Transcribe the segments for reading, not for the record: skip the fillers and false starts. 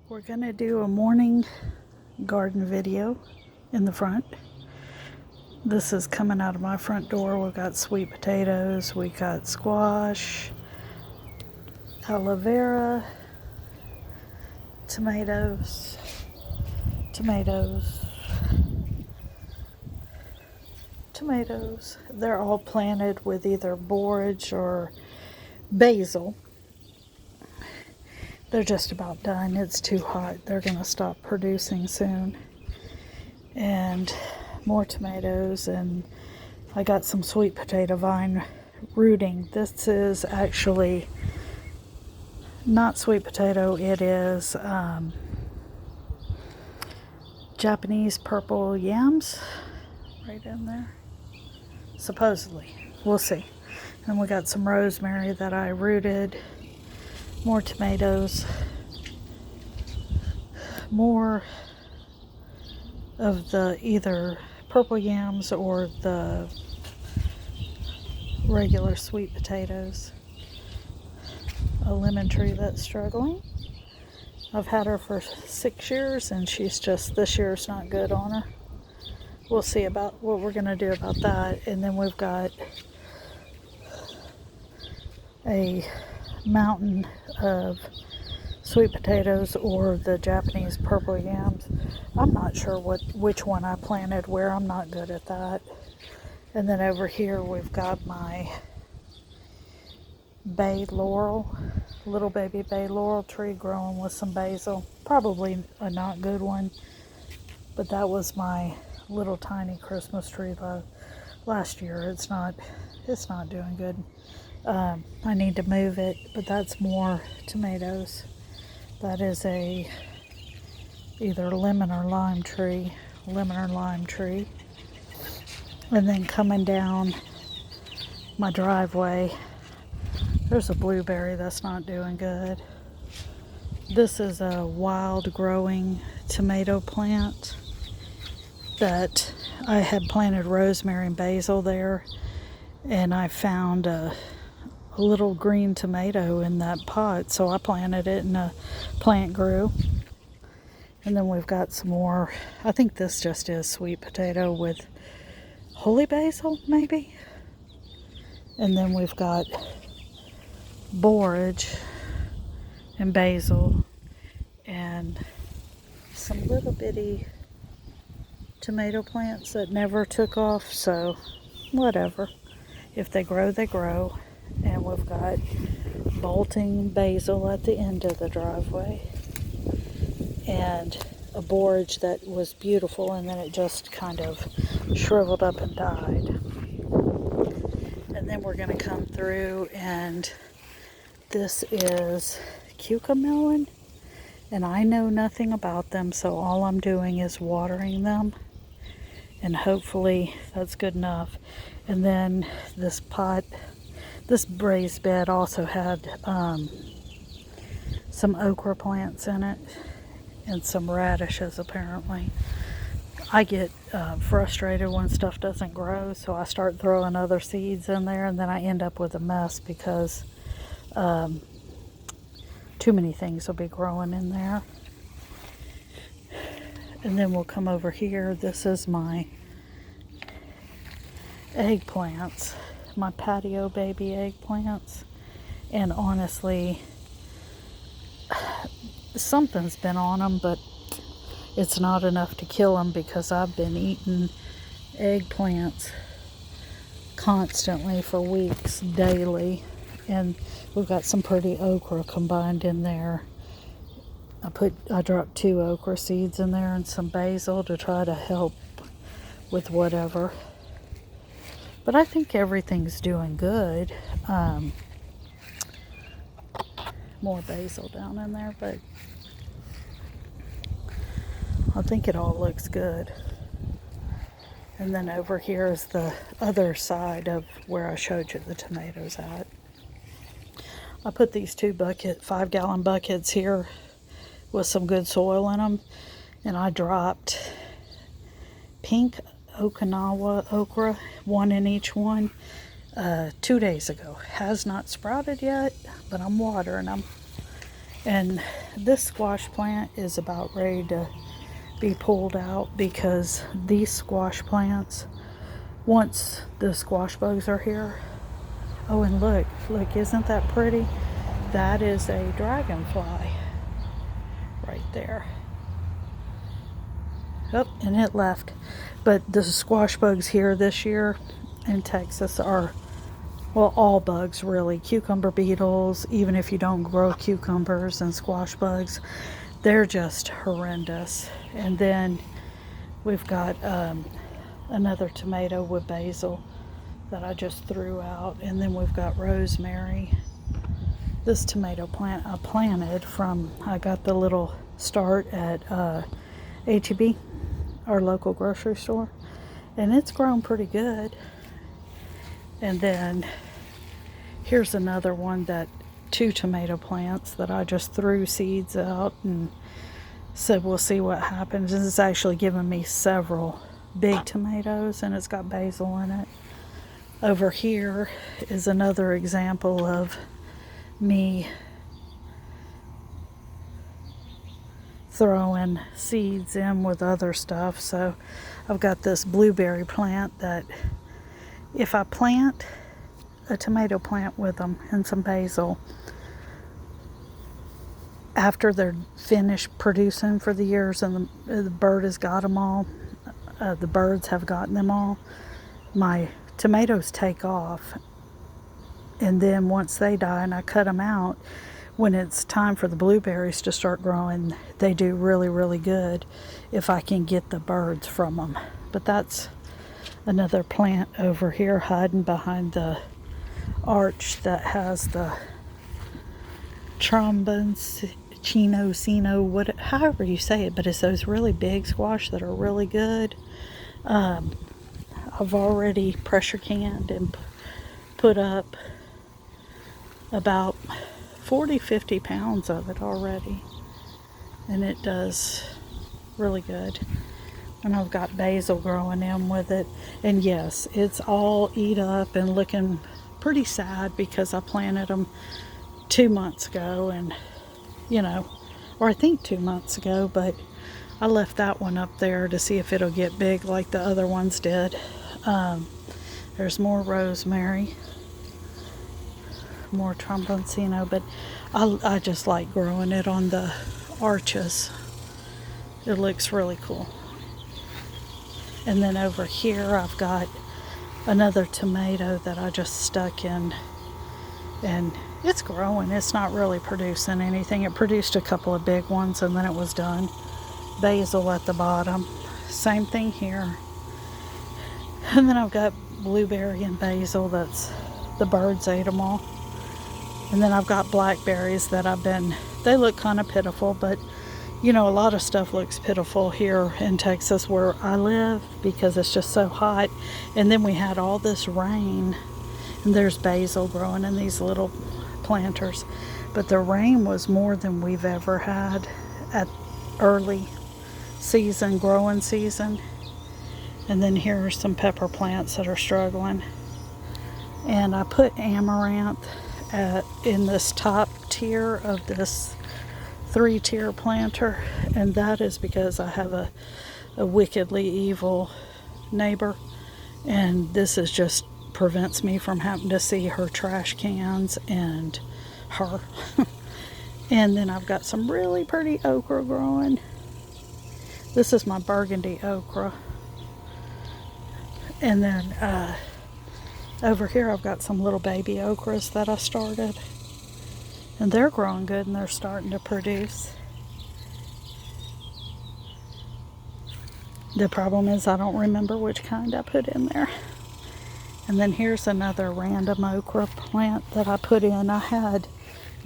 We're gonna do a morning garden video in the front. This is coming out of my front door. We've got sweet potatoes, we got squash, aloe vera, tomatoes, tomatoes. They're all planted with either borage or basil. They're just about done. It's too hot. They're gonna stop producing soon. And more tomatoes, and I got some sweet potato vine rooting. This is actually not sweet potato, it is Japanese purple yams right in there, supposedly. We'll see. And we got some rosemary that I rooted, more tomatoes, more of the either purple yams or the regular sweet potatoes. A lemon tree that's struggling. I've had her for 6 years and she's just, this year's not good on her. We'll see about what we're gonna do about that. And then we've got a mountain of sweet potatoes or the Japanese purple yams. I'm not sure which one I planted where. I'm not good at that. And then over here we've got my bay laurel, little baby bay laurel tree growing with some basil. Probably a not good one, but that was my little tiny Christmas tree last year. It's not doing good. I need to move it, but that's more tomatoes. That is a either lemon or lime tree. And then coming down my driveway, there's a blueberry that's not doing good. This is a wild growing tomato plant that I had planted rosemary and basil there, and I found a little green tomato in that pot, so I planted it and the plant grew. And then we've got some more, I think this just is sweet potato with holy basil maybe. And then we've got borage and basil and some little bitty tomato plants that never took off, so whatever. If they grow, they grow. And we've got bolting basil at the end of the driveway and a borage that was beautiful, and then it just kind of shriveled up and died. And then we're going to come through, and this is cucamelon, and I know nothing about them, so all I'm doing is watering them, and hopefully that's good enough. And then this raised bed also had some okra plants in it and some radishes apparently. I get frustrated when stuff doesn't grow, so I start throwing other seeds in there, and then I end up with a mess because too many things will be growing in there. And then we'll come over here. This is my eggplants, my patio baby eggplants, and honestly something's been on them, but it's not enough to kill them because I've been eating eggplants constantly for weeks, daily. And we've got some pretty okra combined in there. I dropped 2 okra seeds in there and some basil to try to help with whatever. But I think everything's doing good. More basil down in there, but I think it all looks good. And then over here is the other side of where I showed you the tomatoes at. I put these 2 5-gallon buckets here with some good soil in them, and I dropped pink Okinawa okra, 1 in each one, 2 days ago. Has not sprouted yet, but I'm watering them. And this squash plant is about ready to be pulled out because these squash plants, once the squash bugs are here, oh, and look, isn't that pretty? That is a dragonfly right there. Oh, and it left. But the squash bugs here this year in Texas are, well, all bugs really. Cucumber beetles, even if you don't grow cucumbers, and squash bugs, they're just horrendous. And then we've got another tomato with basil that I just threw out. And then we've got rosemary. This tomato plant I planted from, I got the little start at H-E-B, our local grocery store. And it's grown pretty good. And then here's another one, that 2 tomato plants that I just threw seeds out and said we'll see what happens. This is actually giving me several big tomatoes, and it's got basil in it. Over here is another example of me throwing seeds in with other stuff. So I've got this blueberry plant that if I plant a tomato plant with them and some basil, after they're finished producing for the years and the bird has got them all, the birds have gotten them all, my tomatoes take off. And then once they die and I cut them out, when it's time for the blueberries to start growing, they do really, really good if I can get the birds from them. But that's another plant over here hiding behind the arch that has the tromboncino, however you say it, but it's those really big squash that are really good. I've already pressure canned and put up about 40-50 pounds of it already, and it does really good. And I've got basil growing in with it, and yes, it's all eat up and looking pretty sad because I planted them 2 months ago, and or I think 2 months ago, but I left that one up there to see if it'll get big like the other ones did. There's more rosemary, more tromboncino, but I just like growing it on the arches. It looks really cool. And then over here I've got another tomato that I just stuck in, and it's growing. It's not really producing anything. It produced a couple of big ones and then it was done. Basil at the bottom, same thing here. And then I've got blueberry and basil that's, the birds ate them all. And then I've got blackberries that they look kind of pitiful, but a lot of stuff looks pitiful here in Texas where I live because it's just so hot. And then we had all this rain, and there's basil growing in these little planters. But the rain was more than we've ever had at early season, growing season. And then here are some pepper plants that are struggling. And I put amaranth in this top tier of this 3-tier planter, and that is because I have a wickedly evil neighbor, and this is just prevents me from having to see her trash cans and her. And then I've got some really pretty okra growing. This is my burgundy okra. And then over here I've got some little baby okras that I started. And they're growing good and they're starting to produce. The problem is I don't remember which kind I put in there. And then here's another random okra plant that I put in. I had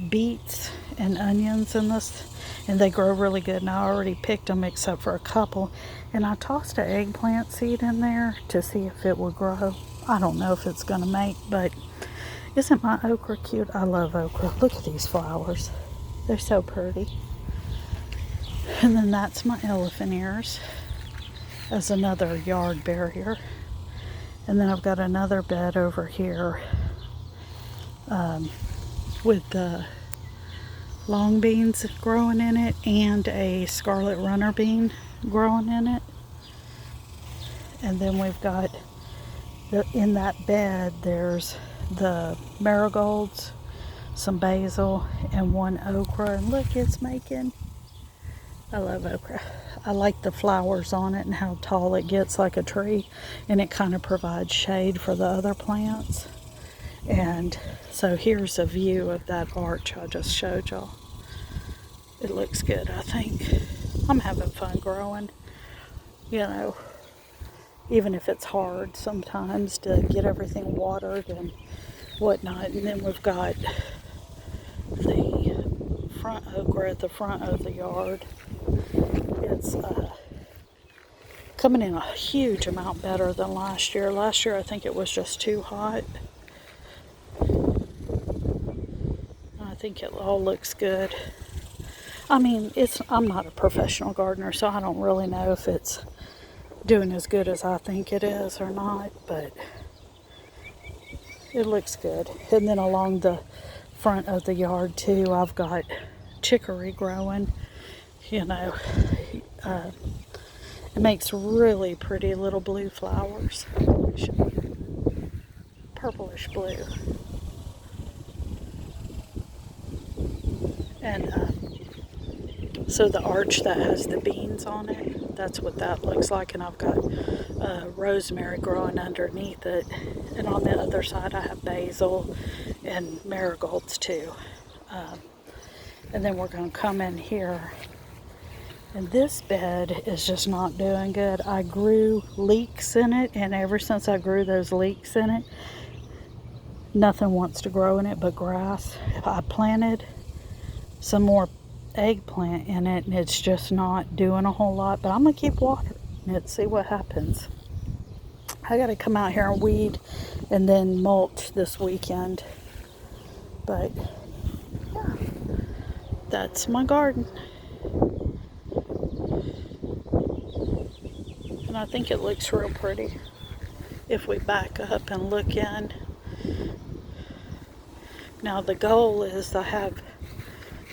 beets and onions in this, and they grow really good, and I already picked them except for a couple. And I tossed an eggplant seed in there to see if it would grow. I don't know if it's going to make, but isn't my okra cute? I love okra. Look at these flowers. They're so pretty. And then that's my elephant ears as another yard barrier. And then I've got another bed over here with the long beans growing in it and a scarlet runner bean growing in it. And then we've got in that bed there's the marigolds, some basil, and one okra. And look, it's making, I love okra. I like the flowers on it and how tall it gets like a tree, and it kind of provides shade for the other plants. And so here's a view of that arch I just showed y'all. It looks good, I think. I'm having fun growing, you know, even if it's hard sometimes to get everything watered and whatnot. And then we've got the front okra at the front of the yard. It's coming in a huge amount better than last year. Last year I think it was just too hot. I think it all looks good. I mean, I'm not a professional gardener, so I don't really know if it's doing as good as I think it is or not, but it looks good. And then along the front of the yard too, I've got chicory growing. You know, it makes really pretty little blue flowers. Purplish blue. And so the arch that has the beans on it, that's what that looks like. And I've got rosemary growing underneath it. And on the other side I have basil and marigolds too. And then we're going to come in here. And this bed is just not doing good. I grew leeks in it, and ever since I grew those leeks in it, nothing wants to grow in it but grass. I planted some more eggplant in it, and it's just not doing a whole lot, but I'm gonna keep watering it, see what happens. I gotta come out here and weed and then mulch this weekend. But yeah, that's my garden. And I think it looks real pretty if we back up and look in. Now the goal is I have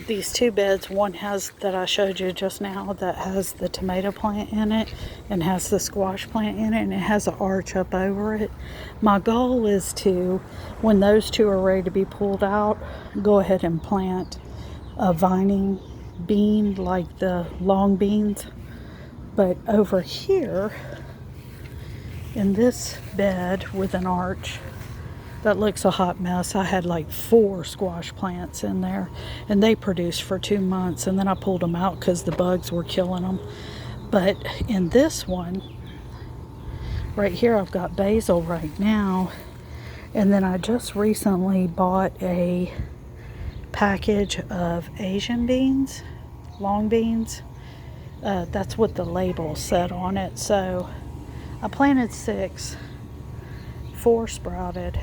these two beds. One has, that I showed you just now, that has the tomato plant in it and has the squash plant in it, and it has an arch up over it. My goal is to, when those two are ready to be pulled out, go ahead and plant a vining bean like the long beans. But over here in this bed with an arch that looks a hot mess, I had like 4 squash plants in there, and they produced for 2 months, and then I pulled them out because the bugs were killing them. But in this one right here, I've got basil right now, and then I just recently bought a package of Asian beans, long beans. That's what the label said on it. So I planted 6, 4 sprouted.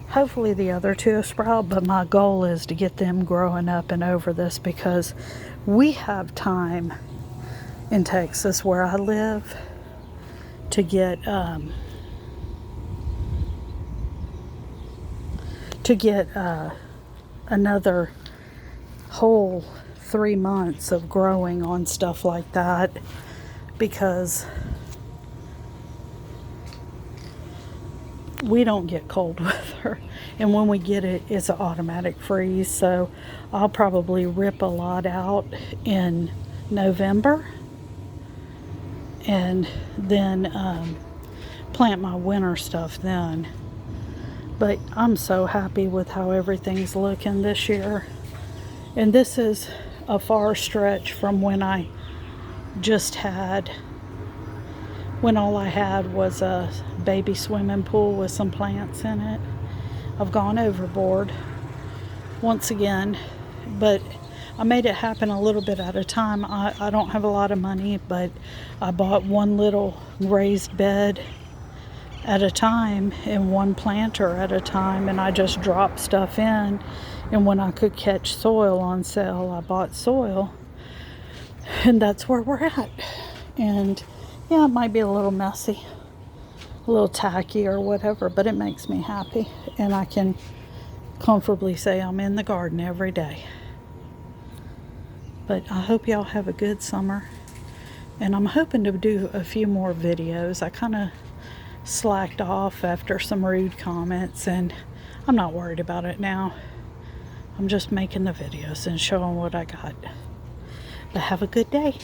Hopefully the other 2 sprout, but my goal is to get them growing up and over this, because we have time in Texas where I live to get another whole 3 months of growing on stuff like that, because we don't get cold weather, and when we get it, it's an automatic freeze. So I'll probably rip a lot out in November, and then plant my winter stuff then. But I'm so happy with how everything's looking this year. And this is a far stretch from when I just had, when all I had was a baby swimming pool with some plants in it. I've gone overboard once again, but I made it happen a little bit at a time. I don't have a lot of money, but I bought one little raised bed at a time and one planter at a time, and I just dropped stuff in, and when I could catch soil on sale, I bought soil, and that's where we're at. And yeah, it might be a little messy, a little tacky or whatever, but it makes me happy, and I can comfortably say I'm in the garden every day. But I hope y'all have a good summer. And I'm hoping to do a few more videos. I kind of slacked off after some rude comments, and I'm not worried about it now. I'm just making the videos and showing what I got. But have a good day.